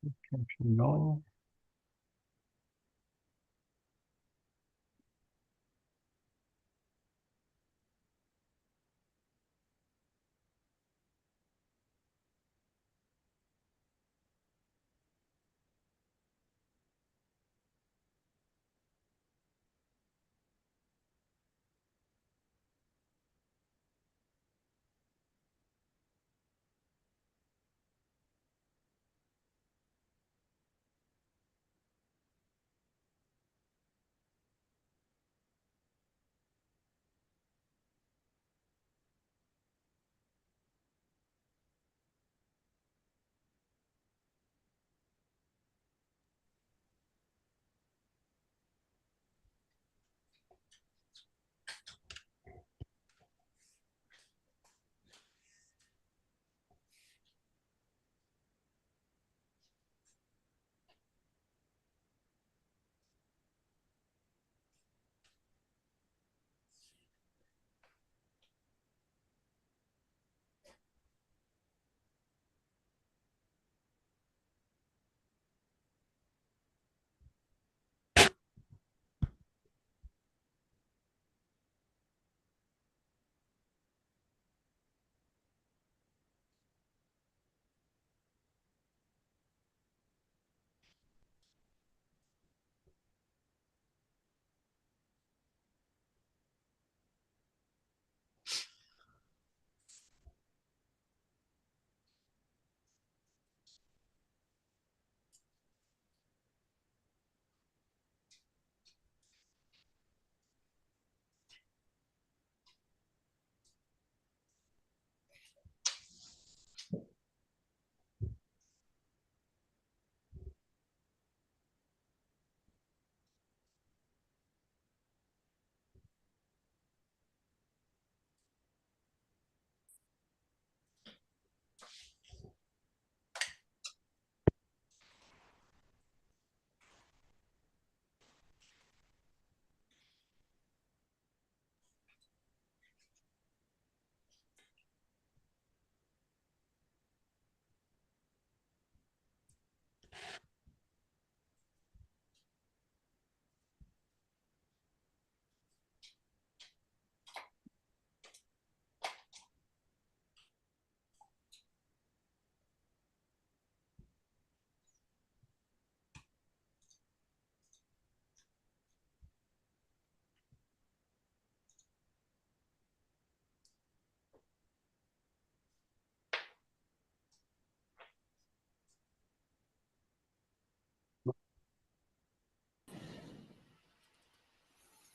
Going.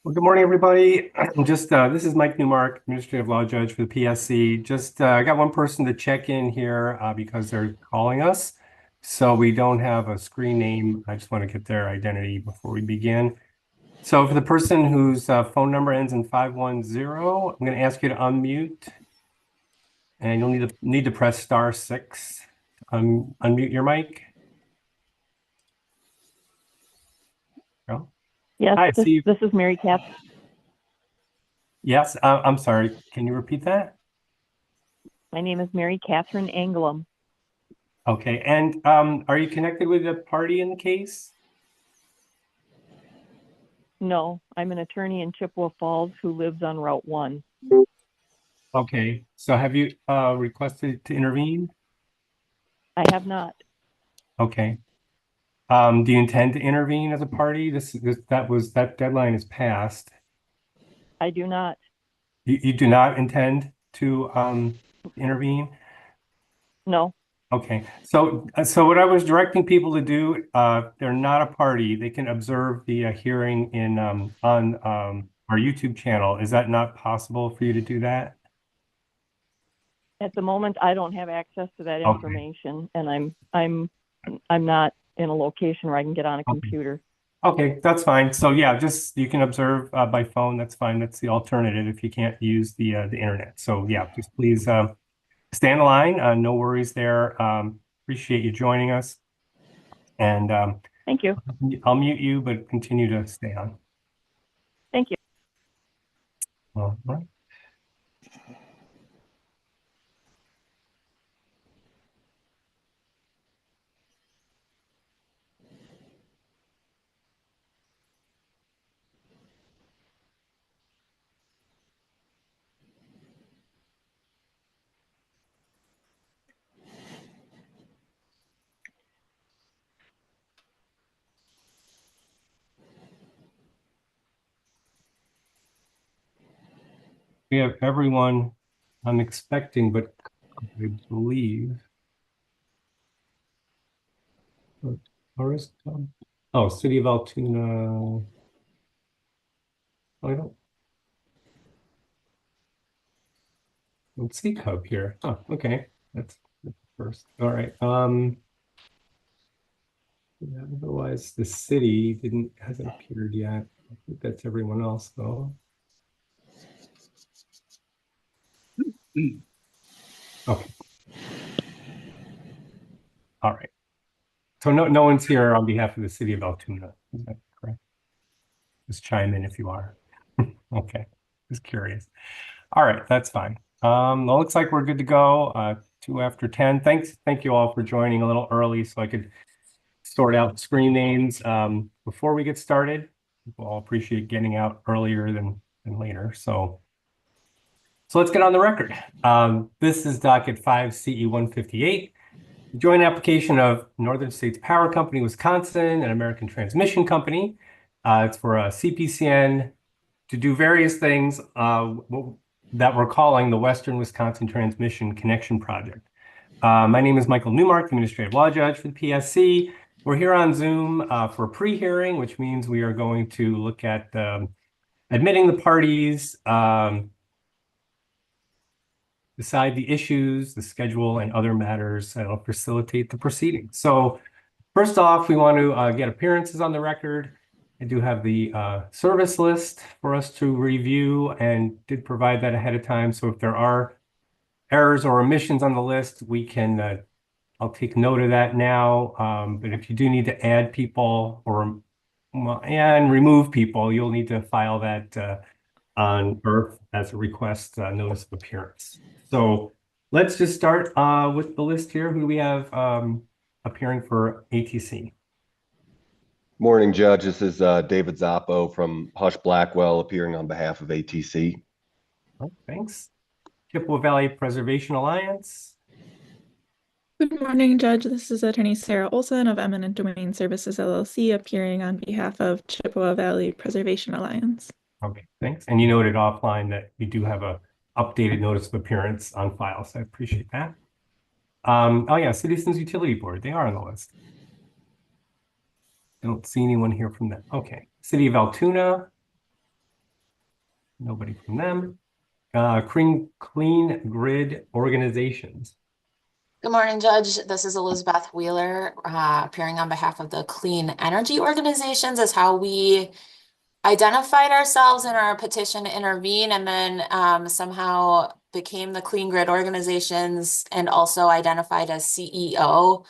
Well, good morning, everybody. Just this is Mike Newmark, Administrative Law Judge for the PSC. Just I got one person to check in here because they're calling us, so we don't have a screen name. I just want to get their identity before we begin. So for the person whose phone number ends in 510, I'm going to ask you to unmute, and you'll need to press *6 to unmute your mic. Oh. Yes, Hi, Steve. this is Mary Kath. Yes, I'm sorry. Can you repeat that? My name is Mary Catherine Anglum. Okay, and are you connected with a party in the case? No, I'm an attorney in Chippewa Falls who lives on Route 1. Okay, so have you requested to intervene? I have not. Okay. Do you intend to intervene as a party? That deadline is passed. I do not. You do not intend to intervene? No. Okay, so what I was directing people to do, they're not a party. They can observe the hearing in on our YouTube channel. Is that not possible for you to do that? At the moment, I don't have access to that Okay. information, and I'm not in a location where I can get on a computer. Okay, that's fine. So yeah, just you can observe by phone. That's fine. That's the alternative if you can't use the internet. So yeah, just please stay on the line. No worries there. Appreciate you joining us. And Thank you. I'll mute you, but continue to stay on. Thank you. All right. We have everyone I'm expecting, but I believe. Forest Hub. Oh, City of Altoona. I don't see Hub here. Oh, okay. That's first. All right. Yeah, otherwise the city hasn't appeared yet. I think that's everyone else though. Okay. All right. So no one's here on behalf of the city of Altoona. Is that correct? Just chime in if you are. Okay. Just curious. All right, that's fine. Well, looks like we're good to go. 2 after 10. Thank you all for joining a little early so I could sort out screen names before we get started. People all appreciate getting out earlier than later. So let's get on the record. This is docket 5 CE 158. Joint application of Northern States Power Company, Wisconsin, and American Transmission Company. It's for a CPCN to do various things that we're calling the Western Wisconsin Transmission Connection Project. My name is Michael Newmark, Administrative Law Judge for the PSC. We're here on Zoom for a pre-hearing, which means we are going to look at admitting the parties, decide the issues, the schedule, and other matters that will facilitate the proceedings. So first off, we want to get appearances on the record. I do have the service list for us to review and did provide that ahead of time. So if there are errors or omissions on the list, we can, I'll take note of that now. But if you do need to add people and remove people, you'll need to file that on Earth as a request notice of appearance. So let's just start with the list here. Who do we have appearing for ATC? Morning, Judge. This is David Zappo from Hush Blackwell appearing on behalf of ATC. Oh, thanks. Chippewa Valley Preservation Alliance. Good morning, Judge. This is Attorney Sarah Olson of Eminent Domain Services, LLC, appearing on behalf of Chippewa Valley Preservation Alliance. Okay, thanks. And you noted offline that we do have a updated notice of appearance on file, so I appreciate that. Oh yeah, Citizens Utility Board, they are on the list. I don't see anyone here from them. Okay, City of Altoona. Nobody from them. Clean Grid Organizations. Good morning, Judge. This is Elizabeth Wheeler, appearing on behalf of the Clean Energy Organizations as how we identified ourselves in our petition to intervene and then somehow became the Clean Grid Organizations and also identified as CEO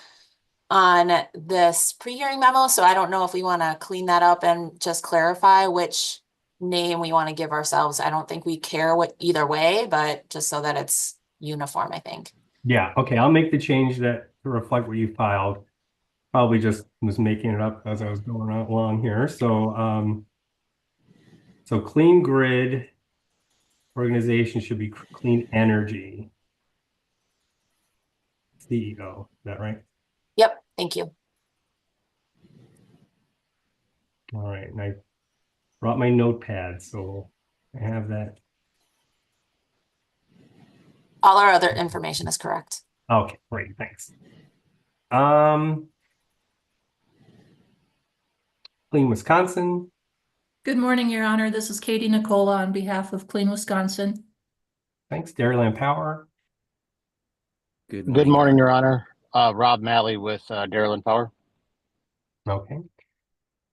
on this pre-hearing memo. So I don't know if we want to clean that up and just clarify which name we want to give ourselves. I don't think we care what either way, but just so that it's uniform, I think. Yeah, okay, I'll make the change that to reflect what you filed. Probably just was making it up as I was going along here. So so Clean Grid Organization should be Clean Energy CEO. Is that right? Yep, thank you. All right, and I brought my notepad, so I have that. All our other information is correct. Okay, great, thanks. Clean Wisconsin. Good morning, Your Honor. This is Katie Nicola on behalf of Clean Wisconsin. Thanks, Dairyland Power. Good morning, Your Honor. Rob Malley with Dairyland Power. Okay.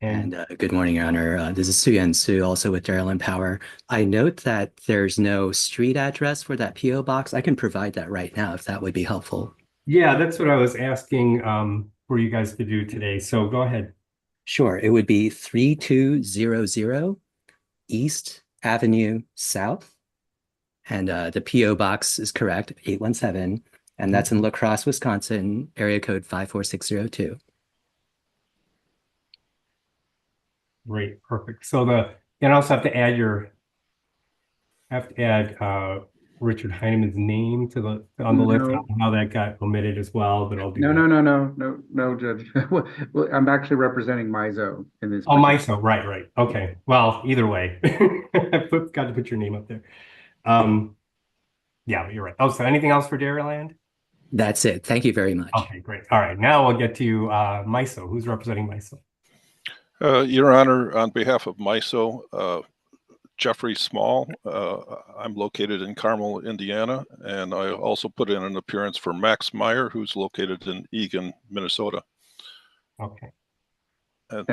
And good morning, Your Honor. This is Suyan Su, also with Dairyland Power. I note that there's no street address for that PO box. I can provide that right now if that would be helpful. Yeah, that's what I was asking for you guys to do today. So go ahead. Sure. It would be 3200 East Avenue South. And the PO box is correct, 817. And that's in La Crosse, Wisconsin, area code 54602. Great, perfect. So and I also have to add Richard Heinemann's name to on the list. I don't know how that got omitted as well, but I'll do that. No, Judge. Well, I'm actually representing MISO in this. Oh, MISO, right. Okay. Well, either way, got to put your name up there. Yeah, you're right. Oh, so anything else for Dairyland? That's it. Thank you very much. Okay, great. All right, now we'll get to MISO. Who's representing MISO? Your Honor, on behalf of MISO, Jeffrey Small, I'm located in Carmel, Indiana, and I also put in an appearance for Max Meyer, who's located in Eagan, Minnesota. Okay. And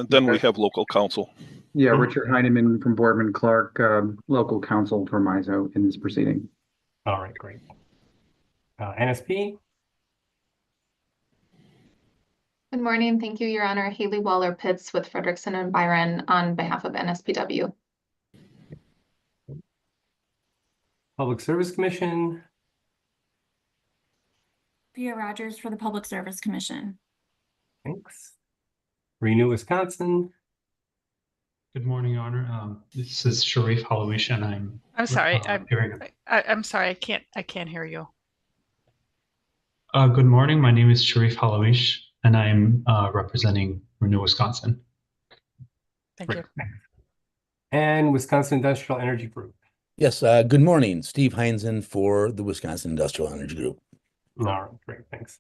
then we have local counsel. Yeah, Richard Heineman from Boardman Clark, local counsel for MISO in this proceeding. All right, great. NSP? Good morning. Thank you, Your Honor. Haley Waller-Pitts with Frederickson and Byron on behalf of NSPW. Public Service Commission? Pia Rogers for the Public Service Commission. Thanks. Renew Wisconsin? Good morning, Your Honor. This is Sharif Halawish, and I'm sorry. hearing. I'm sorry. I can't hear you. Good morning. My name is Sharif Halawish, and I'm representing Renew Wisconsin. Thank you. And Wisconsin Industrial Energy Group. Yes. Good morning. Steve Heinzen for the Wisconsin Industrial Energy Group. All right, great. Thanks.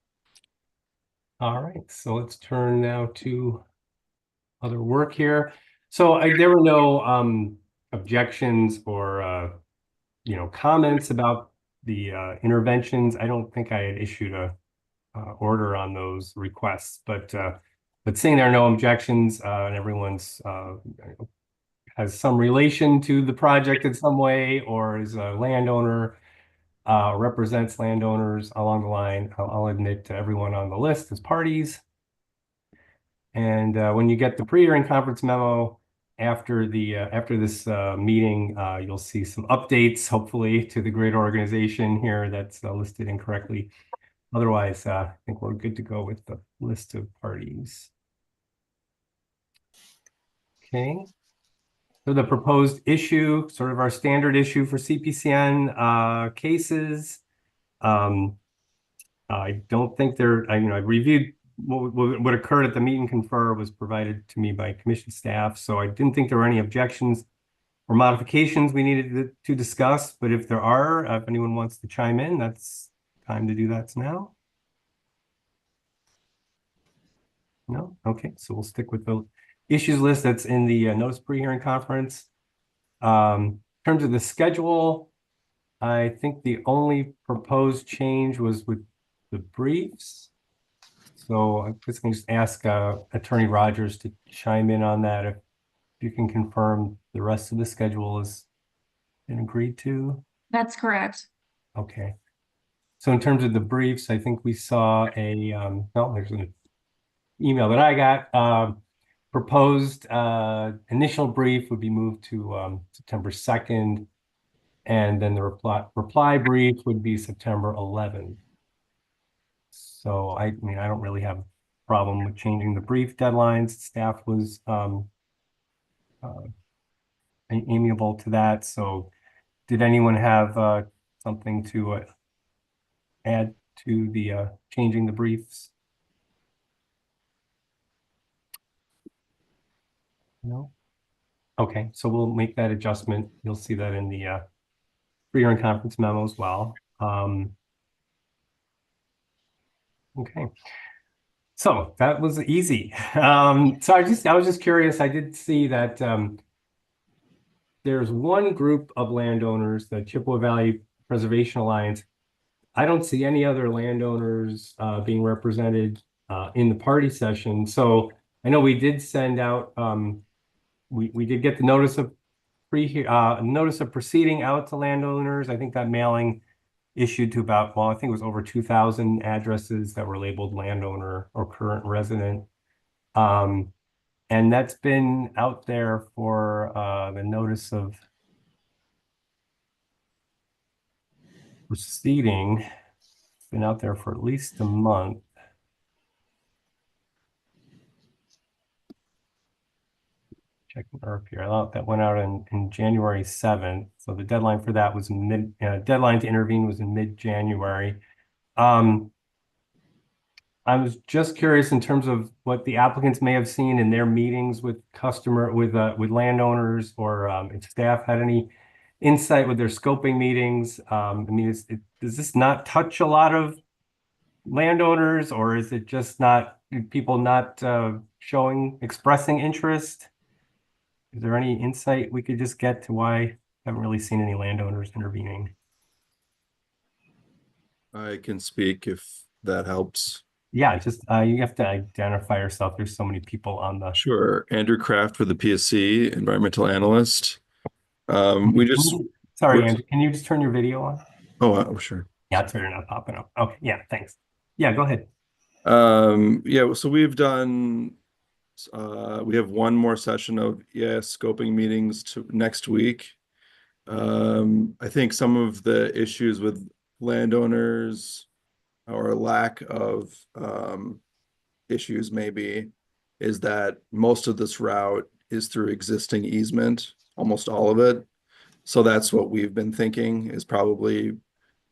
All right, so let's turn now to other work here. So there were no objections or comments about the interventions. I don't think I had issued a order on those requests, but seeing there are no objections and everyone's has some relation to the project in some way, or is a landowner, represents landowners along the line, I'll admit to everyone on the list as parties. And when you get the pre-hearing conference memo after this meeting, you'll see some updates, hopefully, to the great organization here that's listed incorrectly. Otherwise, I think we're good to go with the list of parties. Okay. So the proposed issue, sort of our standard issue for CPCN cases. I don't think I reviewed what occurred at the meet and confer was provided to me by commission staff. So I didn't think there were any objections or modifications we needed to discuss. But if there are, if anyone wants to chime in, that's time to do that now. No? Okay, so we'll stick with the issues list that's in the notice pre-hearing conference. In terms of the schedule, I think the only proposed change was with the briefs. So I'm just going to ask Attorney Rogers to chime in on that if you can confirm the rest of the schedule has been agreed to. That's correct. Okay. So in terms of the briefs, I think we saw there's an email that I got. Proposed initial brief would be moved to September 2nd, and then the reply brief would be September 11th. So I don't really have a problem with changing the brief deadlines. Staff was amiable to that. So did anyone have something to add to the changing the briefs? No? Okay, so we'll make that adjustment. You'll see that in the pre-hearing conference memo as well. Okay, so that was easy. So I was just curious. I did see that there's one group of landowners, the Chippewa Valley Preservation Alliance. I don't see any other landowners being represented in the party session. So I know we did send out. We did get the notice of proceeding out to landowners. I think that mailing issued to about, I think it was over 2,000 addresses that were labeled landowner or current resident. And that's been out there for the notice of proceeding. It's been out there for at least a month. Checking Earth here. That went out in January 7th. So the deadline for that was deadline to intervene was in mid-January. I was just curious in terms of what the applicants may have seen in their meetings with landowners, or if staff had any insight with their scoping meetings. I mean, does this not touch a lot of landowners, or is it just not people not expressing interest? Is there any insight we could just get to why I haven't really seen any landowners intervening? I can speak if that helps. Yeah, just you have to identify yourself. There's so many people on the. Sure. Andrew Kraft for the PSC, environmental analyst. We just. Sorry, Andrew, can you just turn your video on? Oh, sure. Yeah, it's really not popping up. Okay, yeah, thanks. Yeah, go ahead. Yeah, so we've done. We have one more session of scoping meetings next week. I think some of the issues with landowners or lack of issues maybe is that most of this route is through existing easement, almost all of it. So that's what we've been thinking is probably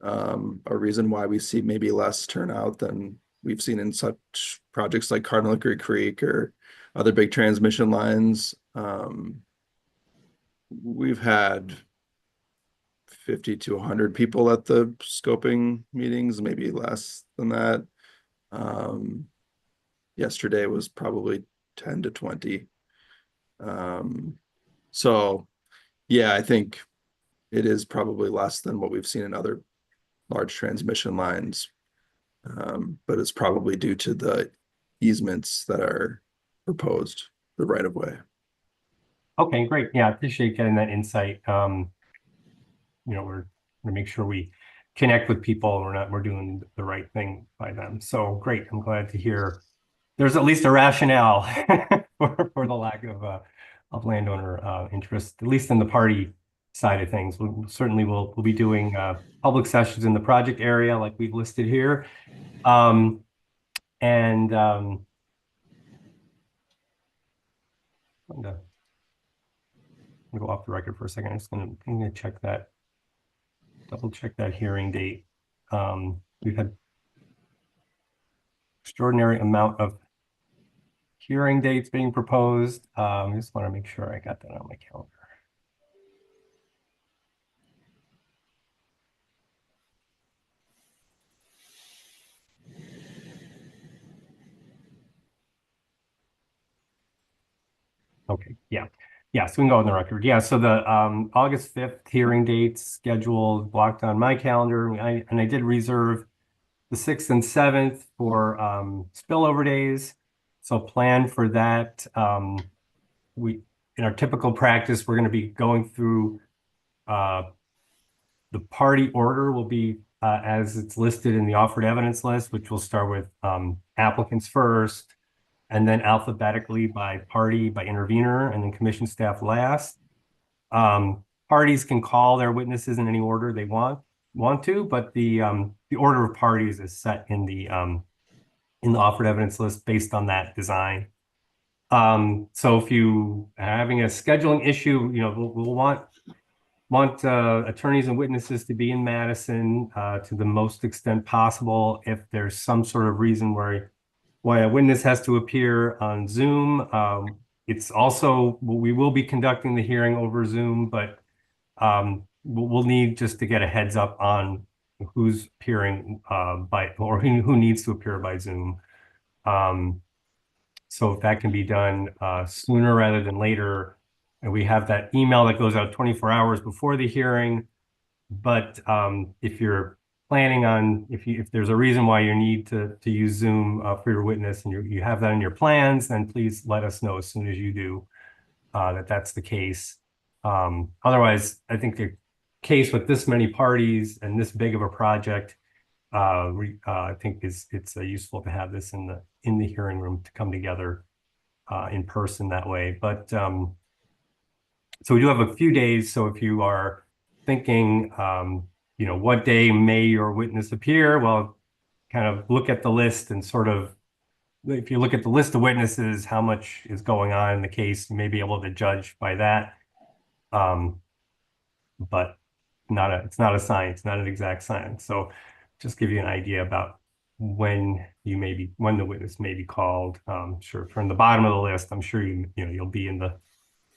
a reason why we see maybe less turnout than we've seen in such projects like Cardinal Hickory Creek or other big transmission lines. We've had 50 to 100 people at the scoping meetings, maybe less than that. Yesterday was probably 10 to 20. So yeah, I think it is probably less than what we've seen in other large transmission lines. But it's probably due to the easements that are proposed, the right of way. Okay, great. Yeah, I appreciate getting that insight. We're going to make sure we connect with people. We're doing the right thing by them. So great. I'm glad to hear there's at least a rationale for the lack of landowner interest, at least in the party side of things. We'll be doing public sessions in the project area like we've listed here. I'm gonna go off the record for a second. I'm gonna double check that hearing date. We've had extraordinary amount of hearing dates being proposed. I just want to make sure I got that on my calendar. Okay, yeah. Yeah, so we can go on the record. Yeah, so the August 5th hearing dates scheduled blocked on my calendar. And I did reserve the 6th and 7th for spillover days. So plan for that. In our typical practice, we're going to be going through the party order will be as it's listed in the offered evidence list, which will start with applicants first, and then alphabetically by party, by intervener, and then commission staff last. Parties can call their witnesses in any order they want to, but the order of parties is set in the offered evidence list based on that design. So if you are having a scheduling issue, we'll want attorneys and witnesses to be in Madison to the most extent possible. If there's some sort of reason why a witness has to appear on Zoom, it's also, we will be conducting the hearing over Zoom, but we'll need just to get a heads up on who's appearing or who needs to appear by Zoom. So if that can be done sooner rather than later, and we have that email that goes out 24 hours before the hearing. But if you're planning on, if there's a reason why you need to use Zoom for your witness and you have that in your plans, then please let us know as soon as you do that's the case. Otherwise, I think the case with this many parties and this big of a project, I think it's useful to have this in the hearing room to come together in person that way. But so we do have a few days. So if you are thinking, what day may your witness appear? Well, kind of look at the list and sort of, if you look at the list of witnesses, how much is going on in the case, you may be able to judge by that. But it's not a science, not an exact science. So just give you an idea about when the witness may be called. Sure, from the bottom of the list, I'm sure you'll be in the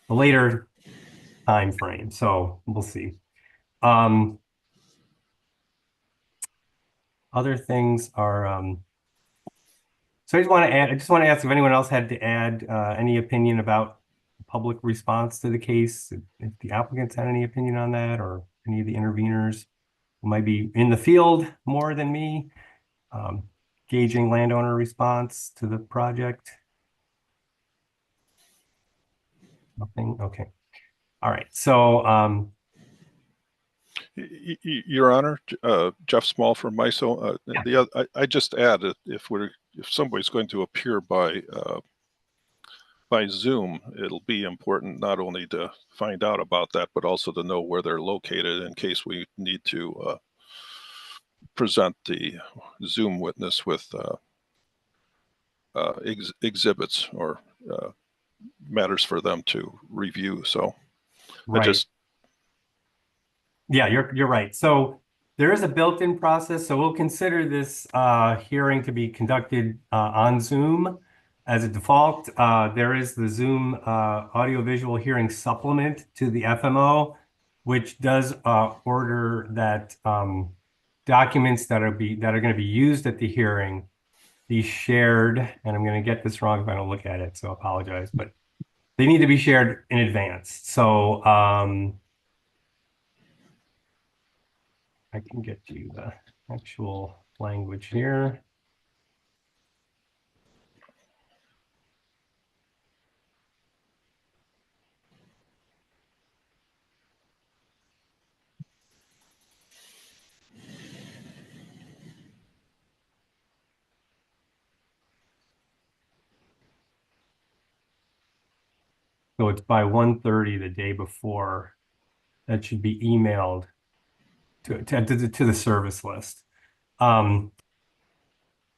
later time frame. So we'll see. Other things are, so I just want to ask if anyone else had to add any opinion about public response to the case, if the applicants had any opinion on that, or any of the interveners who might be in the field more than me, gauging landowner response to the project. Nothing. Okay. All right. So, Your Honor, Jeff Small from MISO. I just add if somebody's going to appear by Zoom, it'll be important not only to find out about that, but also to know where they're located in case we need to present the Zoom witness with exhibits or matters for them to review. So right. Yeah, you're right. So there is a built-in process. So we'll consider this hearing to be conducted on Zoom as a default. There is the Zoom audiovisual hearing supplement to the FMO, which does order that documents that are going to be used at the hearing be shared. And I'm going to get this wrong if I don't look at it, so I apologize, but they need to be shared in advance. So I can get you the actual language here. So it's by 1:30 the day before. That should be emailed to the service list.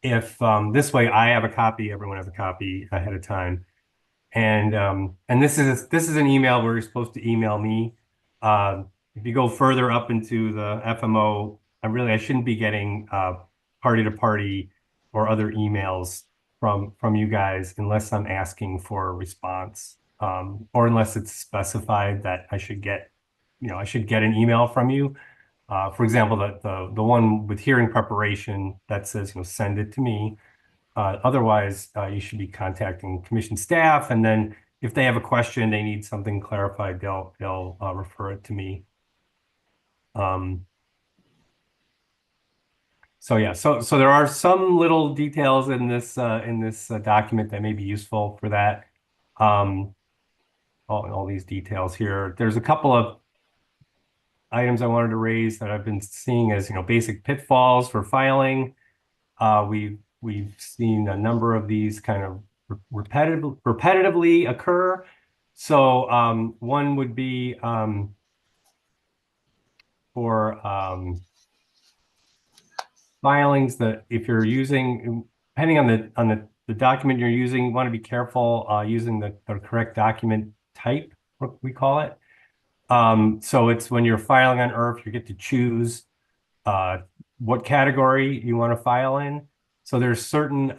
If this way I have a copy, everyone has a copy ahead of time. And this is an email where you're supposed to email me. If you go further up into the FMO, I shouldn't be getting party to party or other emails from you guys unless I'm asking for a response, or unless it's specified that I should get an email from you. For example, the one with hearing preparation that says, send it to me. Otherwise, you should be contacting commission staff, and then if they have a question, they need something clarified, they'll refer it to me. So yeah, so there are some little details in this document that may be useful for that. All these details here. There's a couple of items I wanted to raise that I've been seeing as basic pitfalls for filing. We've seen a number of these kind of repetitively occur. So one would be for filings that if you're using, depending on the document you're using, you want to be careful using the correct document type, what we call it. So it's when you're filing on IRF, you get to choose what category you want to file in. So there's certain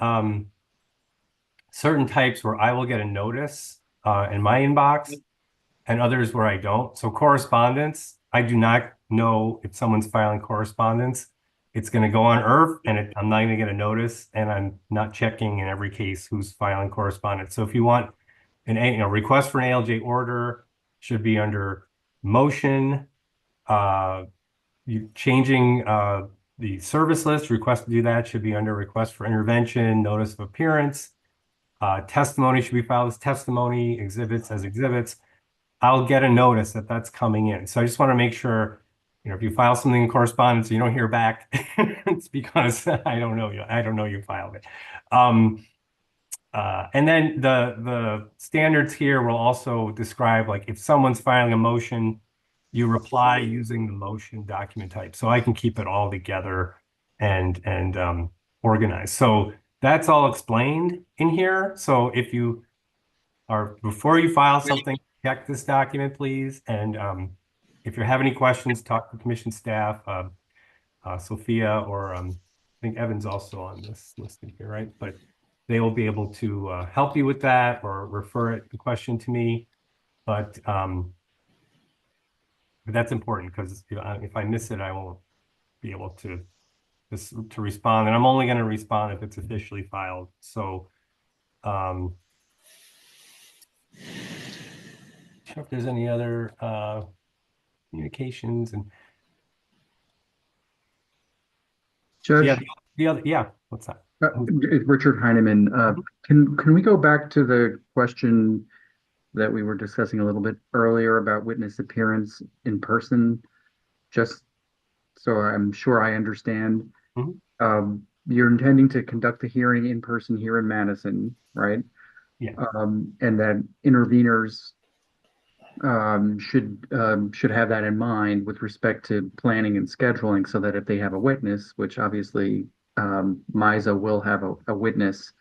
types where I will get a notice in my inbox and others where I don't. So correspondence, I do not know if someone's filing correspondence. It's going to go on IRF and I'm not going to get a notice, and I'm not checking in every case who's filing correspondence. So if you want an request for an ALJ order, should be under motion. You changing the service list, request to do that should be under request for intervention, notice of appearance. Testimony should be filed as testimony, exhibits as exhibits. I'll get a notice that that's coming in. So I just want to make sure, if you file something in correspondence, you don't hear back, it's because I don't know you filed it. And then the standards here will also describe, like, if someone's filing a motion, you reply using the motion document type. So I can keep it all together and organized. So that's all explained in here. So if you before you file something, check this document, please. And if you have any questions, talk to commission staff, Sophia, or I think Evan's also on this listing here, right? But they will be able to help you with that or refer the question to me. But that's important because if I miss it, I won't be able to respond, and I'm only going to respond if it's officially filed. So, sure if there's any other communications and Judge, what's that? it's Richard Heineman. Can we go back to the question that we were discussing a little bit earlier about witness appearance in person? Just so I'm sure I understand. You're intending to conduct the hearing in person here in Madison, right? Yeah. And that interveners should have that in mind with respect to planning and scheduling, so that if they have a witness, which obviously MISO will have a witness,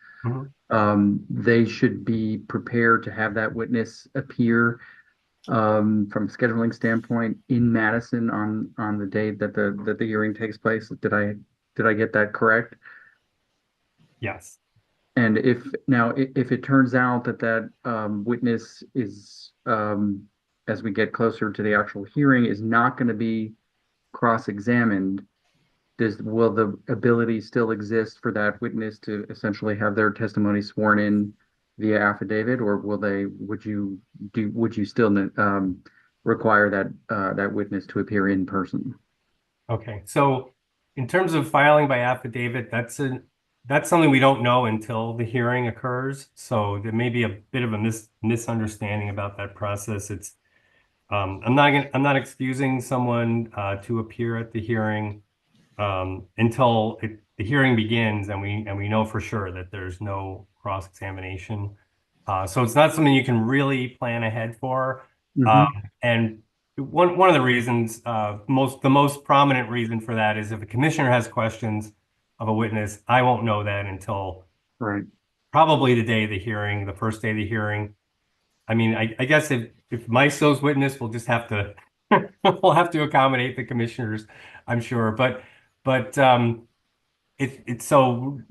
they should be prepared to have that witness appear from a scheduling standpoint in Madison on the day that the hearing takes place. Did I get that correct? Yes. And if it turns out that witness is, as we get closer to the actual hearing, is not going to be cross-examined, will the ability still exist for that witness to essentially have their testimony sworn in via affidavit, or would you still require that witness to appear in person? Okay, so in terms of filing by affidavit, that's something we don't know until the hearing occurs. So there may be a bit of a misunderstanding about that process. It's I'm not excusing someone to appear at the hearing until the hearing begins and we know for sure that there's no cross-examination. So it's not something you can really plan ahead for. And one of the reasons, the most prominent reason for that is if a commissioner has questions of a witness, I won't know that until probably the day of the hearing, the first day of the hearing. I mean, I guess if MISO's witness, we'll just have to we'll have to accommodate the commissioners, I'm sure. But it's so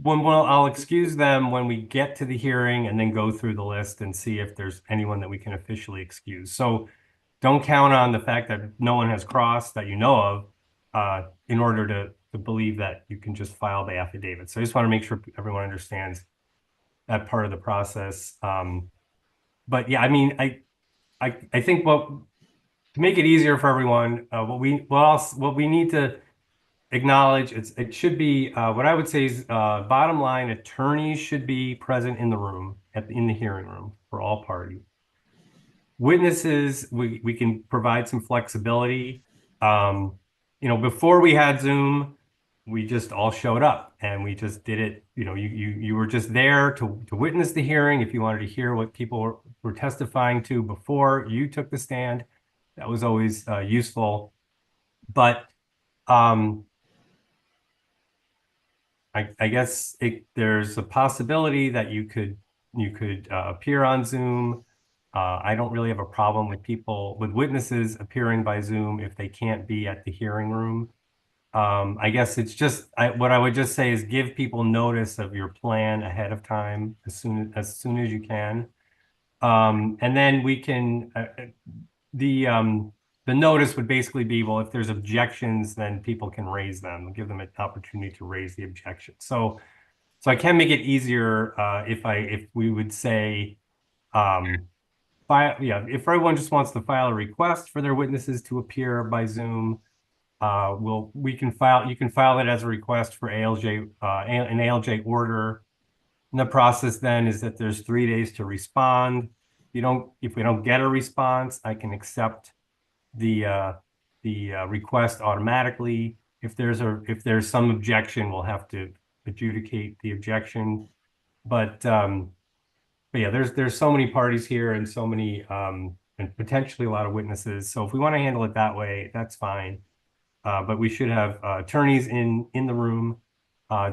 I'll excuse them when we get to the hearing and then go through the list and see if there's anyone that we can officially excuse. So don't count on the fact that no one has crossed that you know of in order to believe that you can just file the affidavit. So I just want to make sure everyone understands that part of the process. But yeah, I mean, I think to make it easier for everyone, what we need to acknowledge, it should be what I would say is bottom line, attorneys should be present in the room in the hearing room for all parties. Witnesses, we can provide some flexibility. Before we had Zoom, we just all showed up and we just did it. You were just there to witness the hearing. If you wanted to hear what people were testifying to before you took the stand, that was always useful. But I guess there's a possibility that you could appear on Zoom. I don't really have a problem with witnesses appearing by Zoom if they can't be at the hearing room. I guess it's just what I would just say is give people notice of your plan ahead of time as soon as you can, and then we can the notice would basically be, well, if there's objections, then people can raise them, give them an opportunity to raise the objection. So I can make it easier if we would say, if everyone just wants to file a request for their witnesses to appear by Zoom, you can file it as a request for ALJ, an ALJ order. And the process then is that there's 3 days to respond. If we don't get a response, I can accept the request automatically. If there's some objection, we'll have to adjudicate the objection. But yeah, there's so many parties here and so many and potentially a lot of witnesses. So if we want to handle it that way, that's fine. But we should have attorneys in the room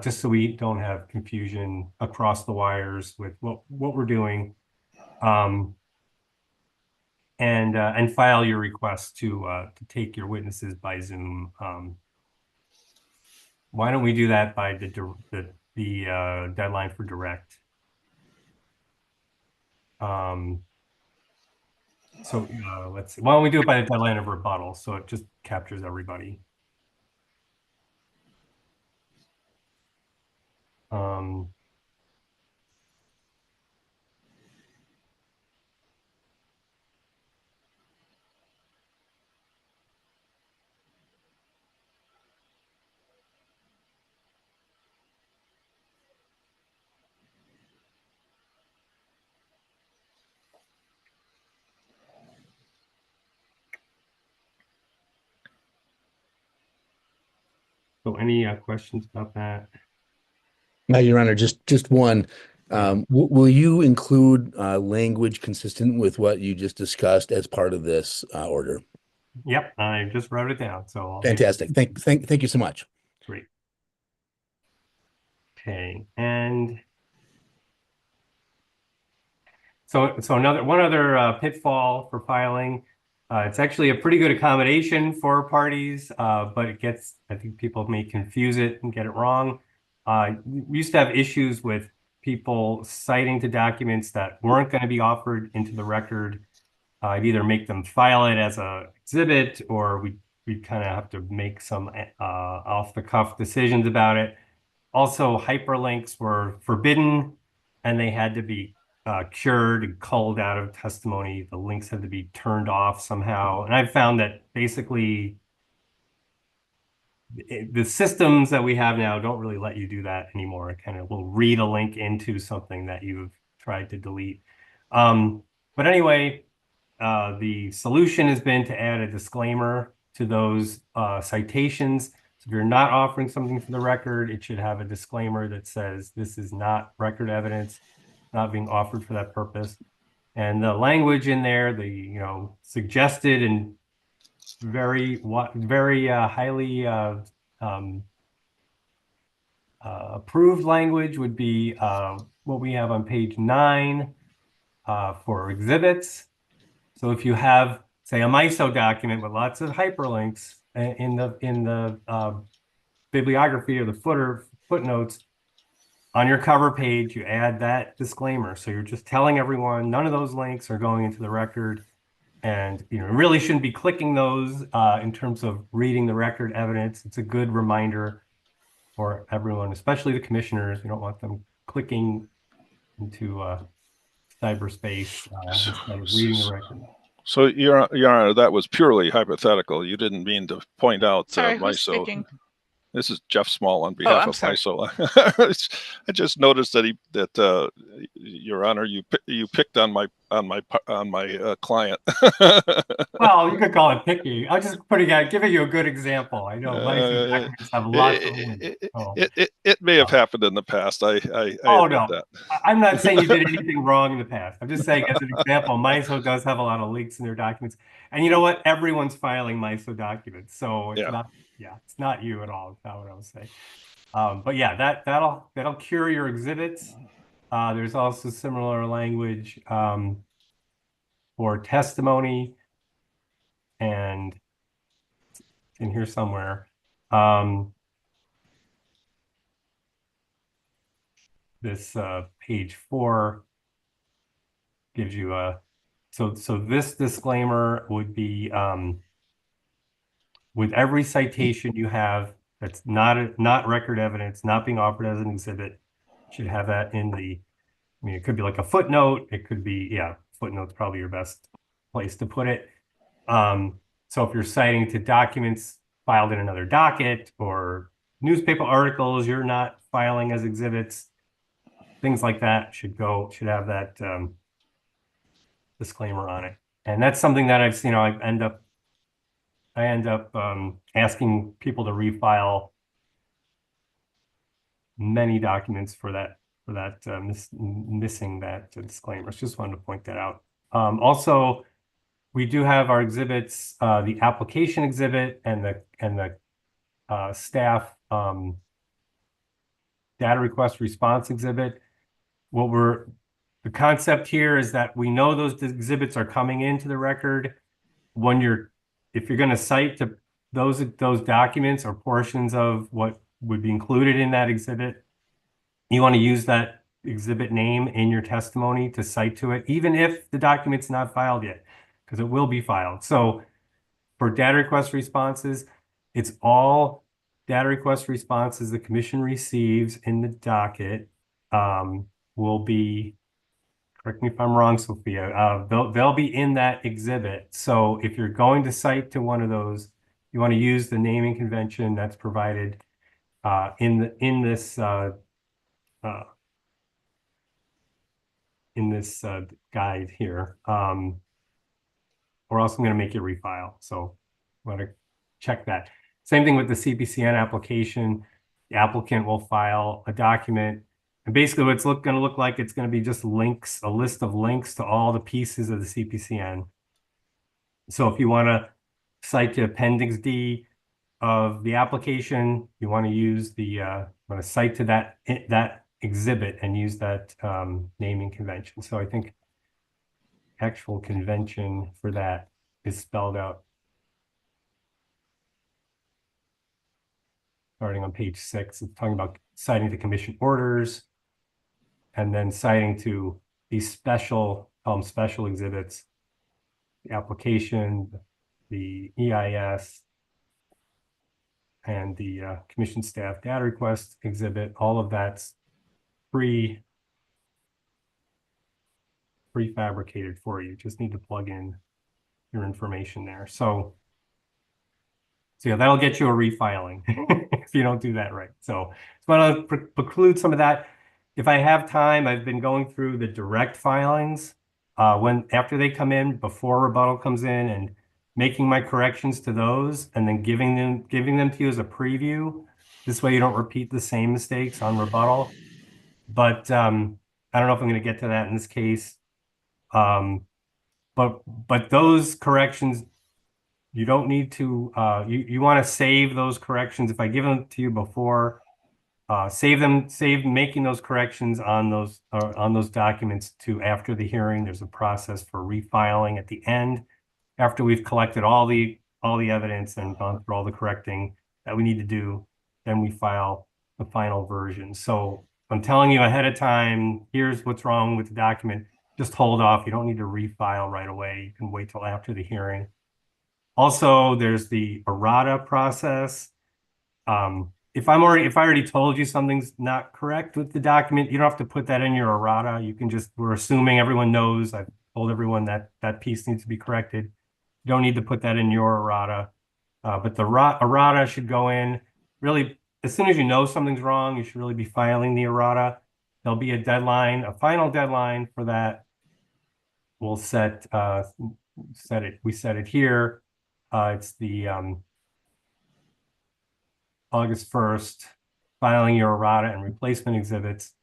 just so we don't have confusion across the wires with what we're doing. And file your request to take your witnesses by Zoom. Why don't we do that by the deadline for direct? So let's see. Why don't we do it by the deadline of rebuttal? So it just captures everybody. Um, so any questions about that? Your Honor, just one. Will you include language consistent with what you just discussed as part of this order? Yep, I just wrote it down. So I'll Fantastic. Thank you so much. Great. Okay, and so one other pitfall for filing. It's actually a pretty good accommodation for parties, but I think people may confuse it and get it wrong. We used to have issues with people citing to documents that weren't going to be offered into the record. I'd either make them file it as a exhibit, or we kind of have to make some off-the-cuff decisions about it. Also, hyperlinks were forbidden, and they had to be cured and culled out of testimony. The links had to be turned off somehow. And I've found that basically the systems that we have now don't really let you do that anymore. It kind of will read a link into something that you've tried to delete. But anyway, the solution has been to add a disclaimer to those citations. So if you're not offering something for the record, it should have a disclaimer that says this is not record evidence, not being offered for that purpose. And the language in there, the suggested and very highly approved language would be what we have on page 9 for exhibits. So if you have, say, a MISO document with lots of hyperlinks in the bibliography or the footnotes, on your cover page, you add that disclaimer. So you're just telling everyone none of those links are going into the record. And really shouldn't be clicking those in terms of reading the record evidence. It's a good reminder for everyone, especially the commissioners. We don't want them clicking into cyberspace instead of reading the record. So, Your Honor, that was purely hypothetical. You didn't mean to point out Sorry, who's MISO. speaking? This is Jeff Small on behalf I'm of sorry. MISO. I just noticed that Your Honor, you picked on my client. Well, you could call it picky. I'm just giving you a good example. I know MISO documents have lots of links. It may have happened in the past. I Oh, admit no. that. I'm not saying you did anything wrong in the past. I'm just saying, as an example, MISO does have a lot of links in their documents. And you know what? Everyone's filing MISO documents. So it's it's not you at all. It's not what I was saying. But yeah, that'll cure your exhibits. There's also similar language for testimony, and in here somewhere. This page 4 gives you a so this disclaimer would be with every citation you have that's not record evidence, not being offered as an exhibit, should have that in the, I mean, it could be like a footnote, it could be, footnote's probably your best place to put it. So if you're citing to documents filed in another docket or newspaper articles you're not filing as exhibits, things like that should have that disclaimer on it. And that's something that I've seen. I end up asking people to refile many documents for that missing that disclaimer. Just wanted to point that out. Also, we do have our exhibits, the application exhibit and the staff data request response exhibit. The concept here is that we know those exhibits are coming into the record. If you're going to cite to those documents or portions of what would be included in that exhibit, you want to use that exhibit name in your testimony to cite to it, even if the document's not filed yet. because it will be filed. So for data request responses, it's all data request responses the commission receives in the docket will be, correct me if I'm wrong, Sophia, they'll be in that exhibit. So if you're going to cite to one of those, you want to use the naming convention that's provided in this guide here, or else I'm going to make you refile. So I want to check that. Same thing with the CPCN application. The applicant will file a document, and basically what's going to look like, it's going to be just links, a list of links to all the pieces of the CPCN. So if you want to cite the Appendix D of the application, you want to use the want to cite to that exhibit and use that naming convention. So I think actual convention for that is spelled out starting on page 6. It's talking about citing to commission orders and then citing to these special exhibits, the application, the EIS, and the commission staff data request exhibit. All of that's prefabricated for you. Just need to plug in your information there. So yeah, that'll get you a refiling if you don't do that right. So I want to preclude some of that. If I have time, I've been going through the direct filings after they come in, before rebuttal comes in, and making my corrections to those, and then giving them to you as a preview. This way you don't repeat the same mistakes on rebuttal. But I don't know if I'm going to get to that in this case. But those corrections, you don't need to, you want to save those corrections. If I give them to you before, save making those corrections on those documents to after the hearing. There's a process for refiling at the end, after we've collected all the evidence and gone through all the correcting that we need to do. Then we file the final version. So I'm telling you ahead of time, here's what's wrong with the document. Just hold off. You don't need to refile right away. You can wait till after the hearing. Also, there's the errata process. If I already told you something's not correct with the document, you don't have to put that in your errata. You can just, we're assuming everyone knows. I've told everyone that that piece needs to be corrected. You don't need to put that in your errata. But the errata should go in really as soon as you know something's wrong. You should really be filing the errata. There'll be a deadline, a final deadline for that. We'll set it here. It's the August 1st, filing your errata and replacement exhibits.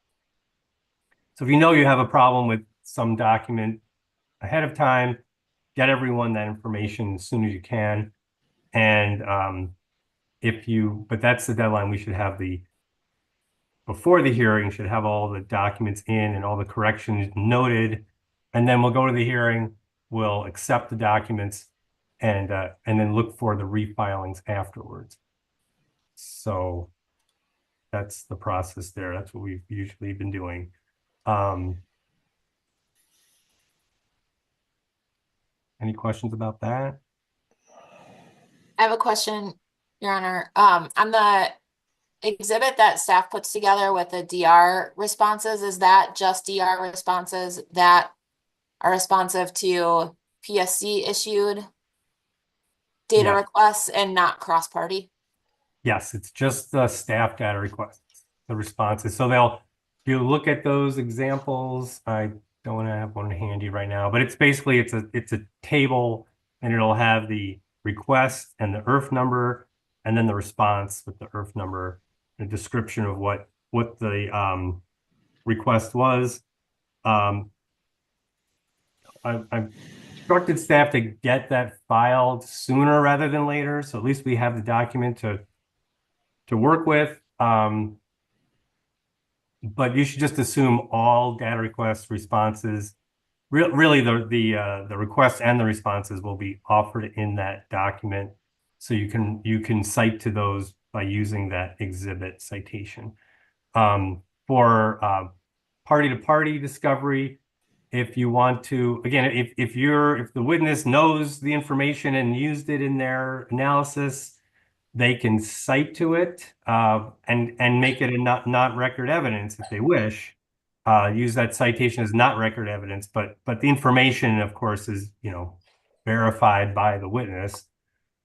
So if you know you have a problem with some document ahead of time, get everyone that information as soon as you can. And but that's the deadline. We should have before the hearing, should have all the documents in and all the corrections noted. And then we'll go to the hearing, we'll accept the documents, and then look for the refilings afterwards. So that's the process there. That's what we've usually been doing. Any questions about that? I have a question, Your Honor. On the exhibit that staff puts together with the DR responses, is that just DR responses that are responsive to PSC issued data requests and not cross-party? Yes, it's just the staff data requests, the responses. So if you look at those examples, I don't have one handy right now, but it's basically, it's a table, and it'll have the request and the IRF number, and then the response with the IRF number, a description of what the request was. I've instructed staff to get that filed sooner rather than later, so at least we have the document to work with. But you should just assume all data requests, responses, really the requests and the responses will be offered in that document. So you can cite to those by using that exhibit citation. For party-to-party discovery, if you want to, again, if the witness knows the information and used it in their analysis, they can cite to it and make it a not record evidence if they wish. Use that citation as not record evidence, but the information, of course, is verified by the witness.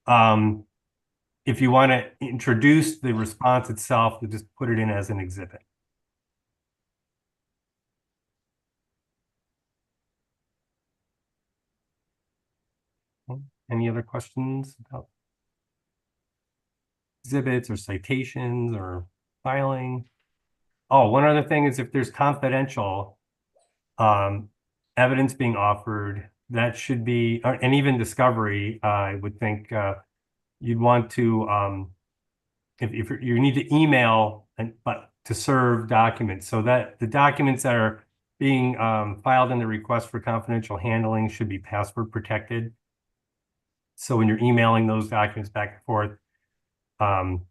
If you want to introduce the response itself, you just put it in as an exhibit. Any other questions about exhibits or citations or filing? Oh, one other thing is if there's confidential evidence being offered, that should be, and even discovery, I would think you'd want to, if you need to email but to serve documents, so that the documents that are being filed in the request for confidential handling should be password protected. So when you're emailing those documents back and forth, come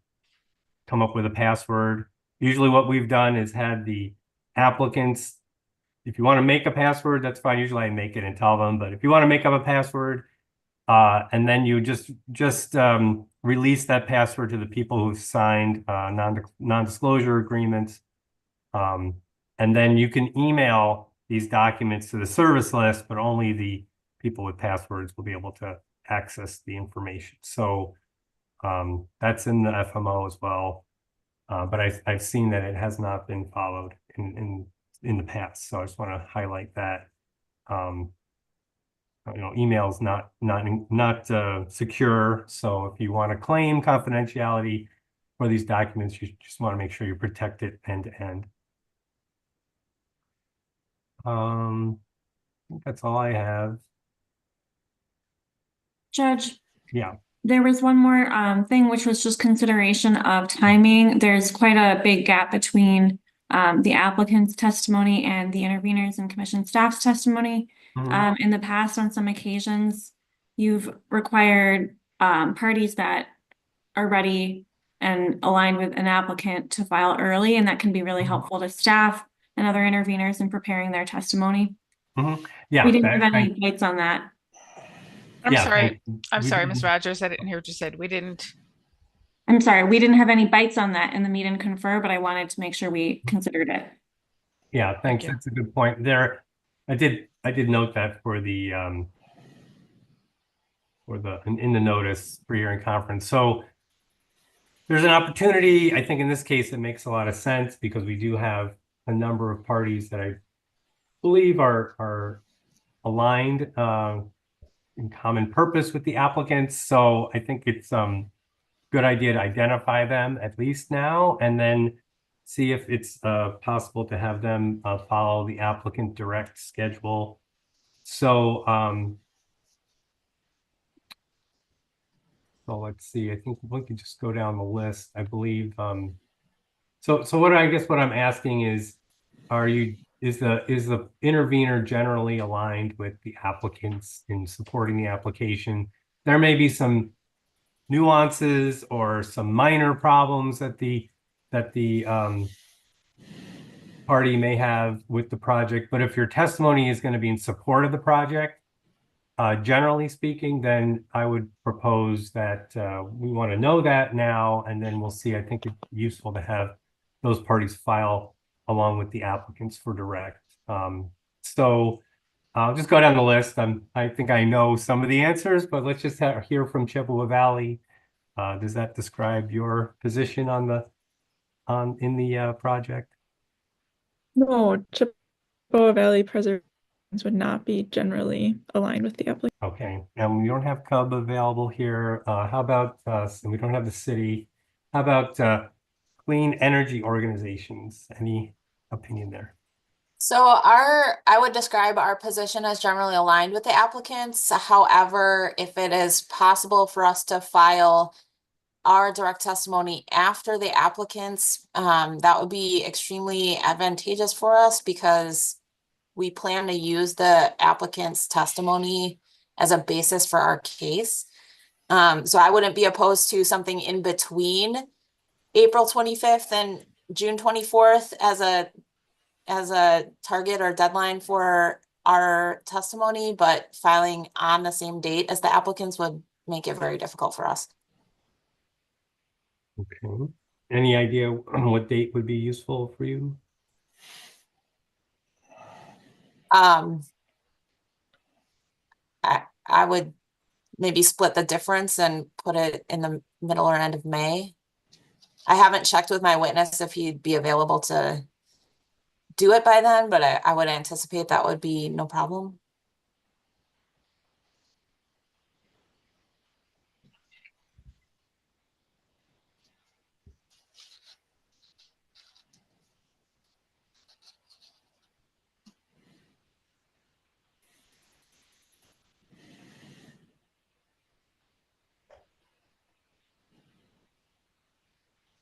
up with a password. Usually what we've done is had the applicants, if you want to make a password, that's fine. Usually I make it and tell them, but if you want to make up a password, and then you just release that password to the people who've signed non-disclosure agreements. And then you can email these documents to the service list, but only the people with passwords will be able to access the information. So that's in the FMO as well. But I've seen that it has not been followed in the past. So I just want to highlight that. Email is not secure. So if you want to claim confidentiality for these documents, you just want to make sure you protect it end to end. I think that's all I have. Judge, Yeah. there was one more thing, which was just consideration of timing. There's quite a big gap between the applicant's testimony and the interveners and commission staff's testimony. In the past, on some occasions, you've required parties that are ready and aligned with an applicant to file early, and that can be really helpful to staff and other interveners in preparing their testimony. Yeah, we didn't have any bites on that. I'm Yeah, sorry. I'm we sorry, didn't- Ms. Rogers. I didn't hear what you said. We didn't. I'm sorry, we didn't have any bites on that in the meet and confer, but I wanted to make sure we considered it. Yeah, thanks. That's a good point. There, I did note that for the in the notice pre-hearing conference. So there's an opportunity. I think in this case it makes a lot of sense because we do have a number of parties that I believe are aligned in common purpose with the applicants. So I think it's good idea to identify them at least now, and then see if it's possible to have them follow the applicant direct schedule. So, so let's see. I think we can just go down the list. I believe. So what I guess what I'm asking is, is the intervener generally aligned with the applicants in supporting the application? There may be some nuances or some minor problems that the party may have with the project, but if your testimony is going to be in support of the project, generally speaking, then I would propose that we want to know that now, and then we'll see. I think it's useful to have those parties file along with the applicants for direct. So I'll just go down the list. I think I know some of the answers, but let's just hear from Chippewa Valley. Does that describe your position in the project? No, Chippewa Valley Preservations would not be generally aligned with the applicant. Okay, and we don't have Cub available here. How about we don't have the city. How about clean energy organizations? Any opinion there? So I would describe our position as generally aligned with the applicants. However, if it is possible for us to file our direct testimony after the applicants, that would be extremely advantageous for us because we plan to use the applicant's testimony as a basis for our case. So I wouldn't be opposed to something in between April 25th and June 24th as a target or deadline for our testimony, but filing on the same date as the applicants would make it very difficult for us. Okay. Any idea what date would be useful for you? I would maybe split the difference and put it in the middle or end of May. I haven't checked with my witness if he'd be available to do it by then, but I would anticipate that would be no problem.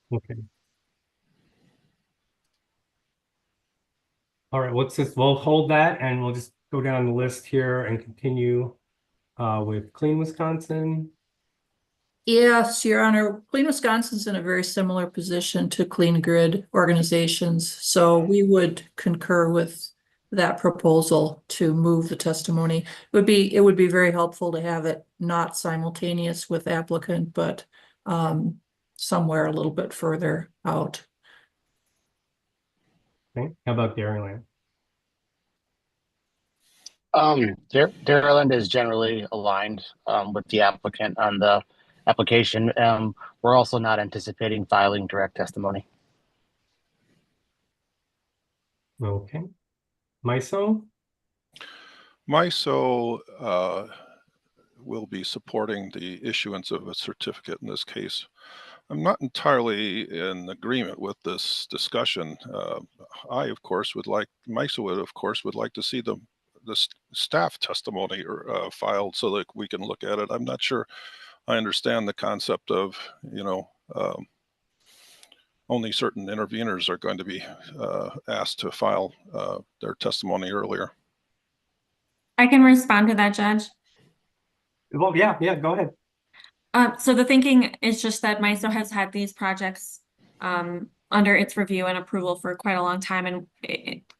Okay. All right, we'll hold that and we'll just go down the list here and continue with Clean Wisconsin. Yes, Your Honor, Clean Wisconsin's in a very similar position to Clean Grid organizations, so we would concur with that proposal to move the testimony. It would be very helpful to have it not simultaneous with applicant, but somewhere a little bit further out. Okay, how about Dairyland? Dairyland is generally aligned with the applicant on the application. We're also not anticipating filing direct testimony. Okay. MISO? MISO will be supporting the issuance of a certificate in this case. I'm not entirely in agreement with this discussion. I, of course, MISO would, of course, would like to see the staff testimony filed so that we can look at it. I'm not sure I understand the concept of, only certain interveners are going to be asked to file their testimony earlier. I can respond to that, Judge. Well, yeah, go ahead. So the thinking is just that MISO has had these projects under its review and approval for quite a long time, and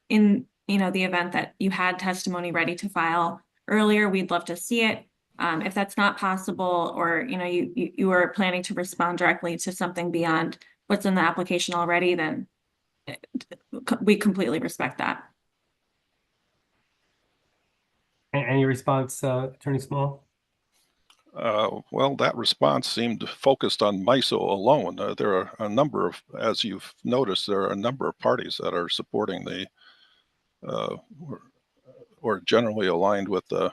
in the event that you had testimony ready to file earlier, we'd love to see it. If that's not possible, or you are planning to respond directly to something beyond what's in the application already, then we completely respect that. Any response, Attorney Small? Well, that response seemed focused on MISO alone. There are a number of, as you've noticed, there are a number of parties that are supporting the, or generally aligned with the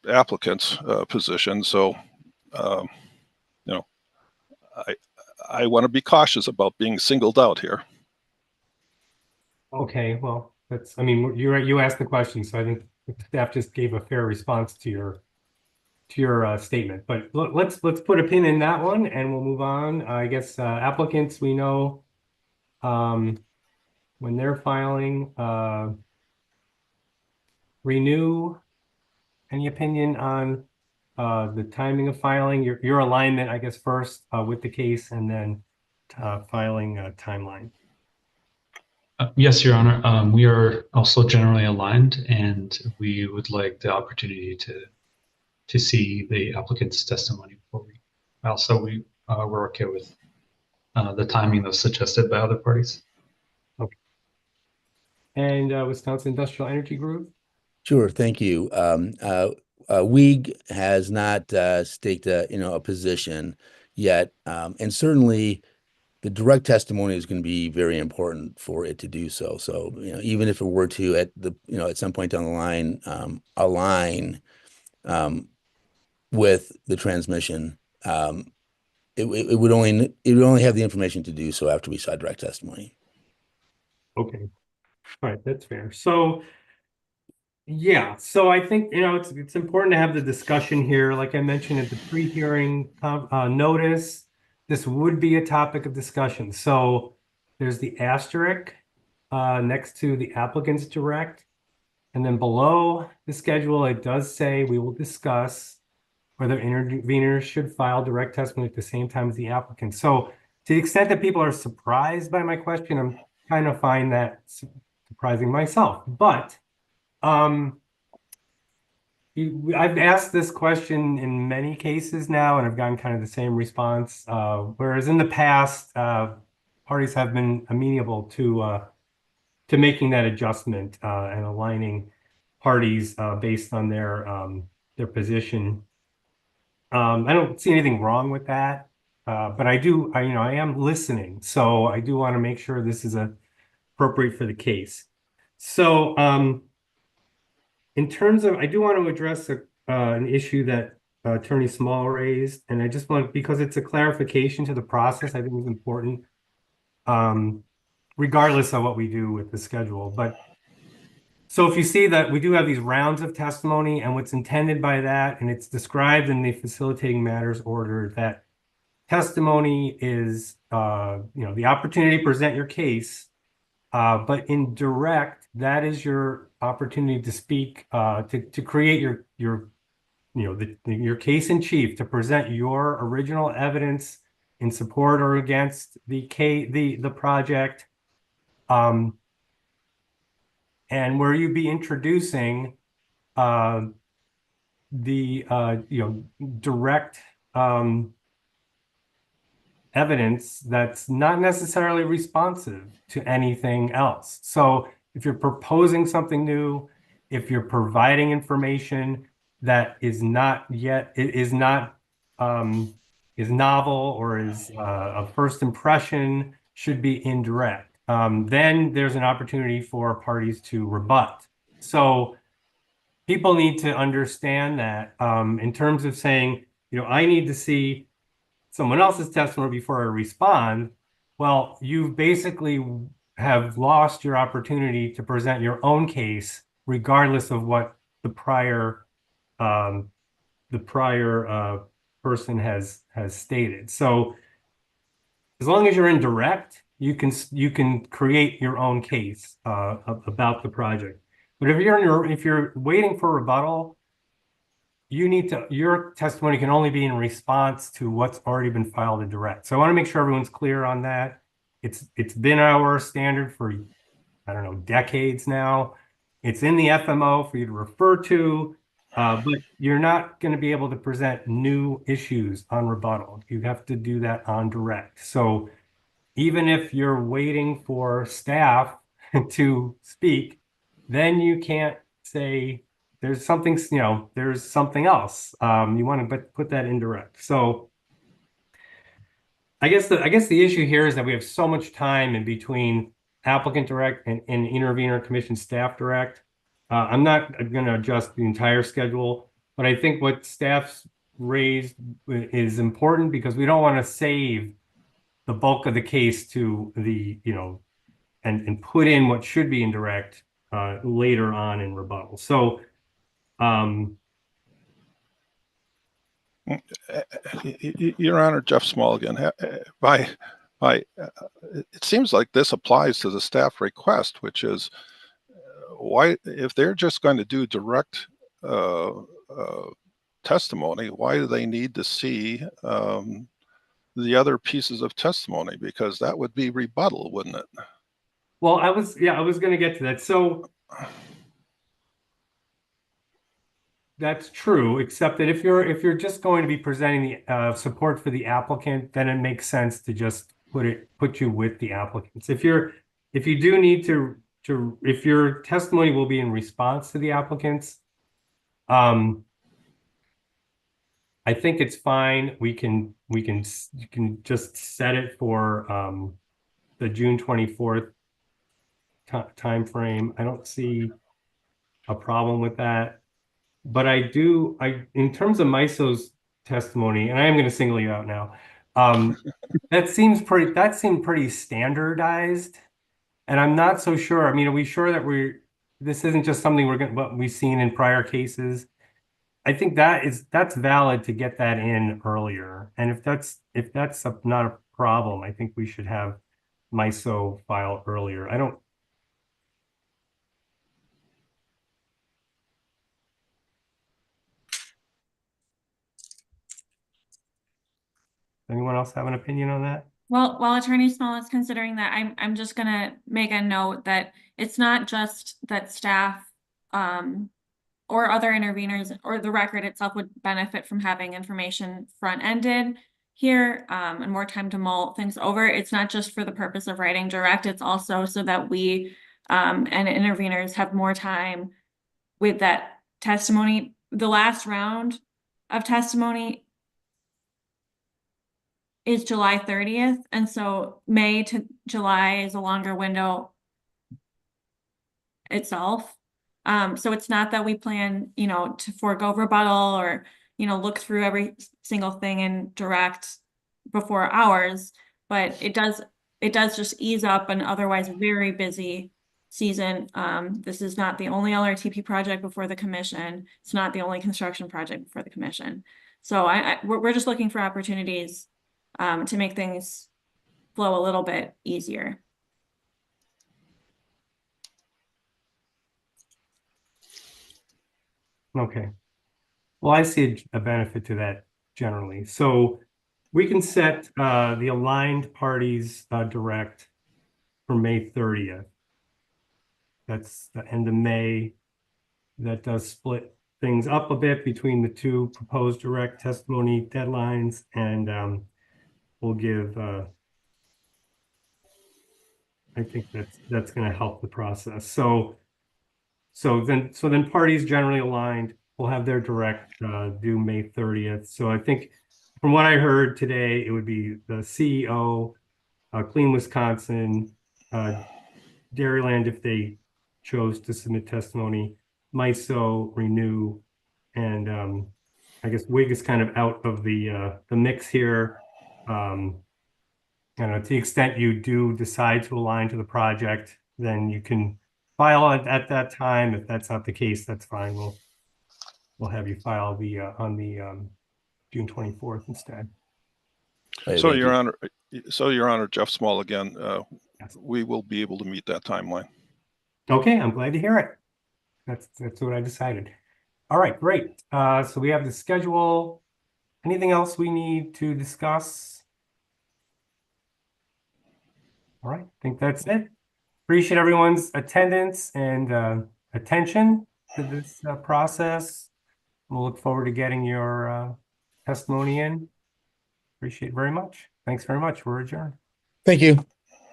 applicant's position. So, I want to be cautious about being singled out here. Okay, well, you asked the question, so I think staff just gave a fair response to your statement. But let's put a pin in that one, and we'll move on. I guess applicants, we know when they're filing, Renew. Any opinion on the timing of filing? Your alignment, I guess, first with the case, and then filing timeline. Yes, Your Honor. We are also generally aligned, and we would like the opportunity to see the applicant's testimony before we file. So we're okay with the timing that's suggested by other parties. Okay. And Wisconsin Industrial Energy Group? Sure, thank you. WEG has not staked a position yet, and certainly the direct testimony is going to be very important for it to do so. So, even if it were to at some point down the line align with the transmission, it would only have the information to do so after we saw direct testimony. Okay, all right, that's fair. So, yeah, so I think it's important to have the discussion here. Like I mentioned at the pre-hearing notice, this would be a topic of discussion. So there's the asterisk next to the applicant's direct. And then below the schedule, it does say we will discuss whether interveners should file direct testimony at the same time as the applicant. So to the extent that people are surprised by my question, I'm trying to find that surprising myself. But I've asked this question in many cases now, and I've gotten kind of the same response. Whereas in the past, parties have been amenable to making that adjustment and aligning parties based on their position. I don't see anything wrong with that, but I am listening, so I do want to make sure this is appropriate for the case. So, in terms of, I do want to address an issue that Attorney Small raised, and I just want, because it's a clarification to the process, I think it's important, regardless of what we do with the schedule. But so if you see that we do have these rounds of testimony, and what's intended by that, and it's described in the facilitating matters order, that testimony is, the opportunity to present your case, but in direct, that is your opportunity to speak, to create your case in chief, to present your original evidence in support or against the project. And where you'd be introducing direct evidence that's not necessarily responsive to anything else. So if you're proposing something new, if you're providing information that is not yet, is novel or is a first impression, should be indirect. Then there's an opportunity for parties to rebut. So people need to understand that in terms of saying, I need to see someone else's testimony before I respond. Well, you basically have lost your opportunity to present your own case, regardless of what the prior person has stated. So as long as you're indirect, you can create your own case about the project. But if you're waiting for rebuttal, your testimony can only be in response to what's already been filed in direct. So I want to make sure everyone's clear on that. It's been our standard for, I don't know, decades now. It's in the FMO for you to refer to, but you're not going to be able to present new issues on rebuttal. You have to do that on direct. So even if you're waiting for staff to speak, then you can't say there's something, there's something else. You want to put that indirect. So I guess the issue here is that we have so much time in between applicant direct and intervener commission staff direct. I'm not going to adjust the entire schedule, but I think what staff's raised is important because we don't want to save the bulk of the case to the, and put in what should be indirect later on in rebuttal. So, Your Honor, Jeff Small again. It seems like this applies to the staff request, which is why, if they're just going to do direct testimony, why do they need to see the other pieces of testimony? Because that would be rebuttal, wouldn't it? Well, I was going to get to that. So that's true, except that if you're just going to be presenting the support for the applicant, then it makes sense to just put you with the applicants. If you do need to if your testimony will be in response to the applicants, I think it's fine. You can just set it for the June 24th time frame. I don't see a problem with that. But in terms of MISO's testimony, and I am going to single you out now, that seemed pretty standardized, and I'm not so sure. I mean, are we sure that this isn't just something what we've seen in prior cases? I think that's valid to get that in earlier, and if that's not a problem, I think we should have MISO file earlier. Anyone else have an opinion on that? Well, while Attorney Small is considering that, I'm just gonna make a note that it's not just that staff or other interveners or the record itself would benefit from having information front-ended here and more time to mull things over. It's not just for the purpose of writing direct, it's also so that we and interveners have more time with that testimony. The last round of testimony is July 30th. And so May to July is a longer window itself. So it's not that we plan, to forego rebuttal or, look through every single thing in direct before hours, but it does just ease up an otherwise very busy season. This is not the only LRTP project before the commission. It's not the only construction project before the commission. So we're just looking for opportunities to make things flow a little bit easier. Okay. Well, I see a benefit to that generally. So we can set the aligned parties direct for May 30th. That's the end of May. That does split things up a bit between the two proposed direct testimony deadlines, and we'll give I think that's going to help the process. So then parties generally aligned will have their direct due May 30th. So I think from what I heard today, it would be the CEO, Clean Wisconsin, Dairyland if they chose to submit testimony, MISO, Renew, and I guess WIG is kind of out of the mix here. To the extent you do decide to align to the project, then you can file it at that time. If that's not the case, that's fine. We'll have you file on the June 24th instead. So, Your Honor, Jeff Small again. Yes. We will be able to meet that timeline. Okay, I'm glad to hear it. That's what I decided. All right, great. So we have the schedule. Anything else we need to discuss? All right, I think that's it. Appreciate everyone's attendance and attention to this process. We'll look forward to getting your testimony in. Appreciate it very much. Thanks very much. We're adjourned. Thank you.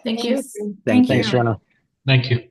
Thank you. Thank you. Thanks, Jenna. Thank you.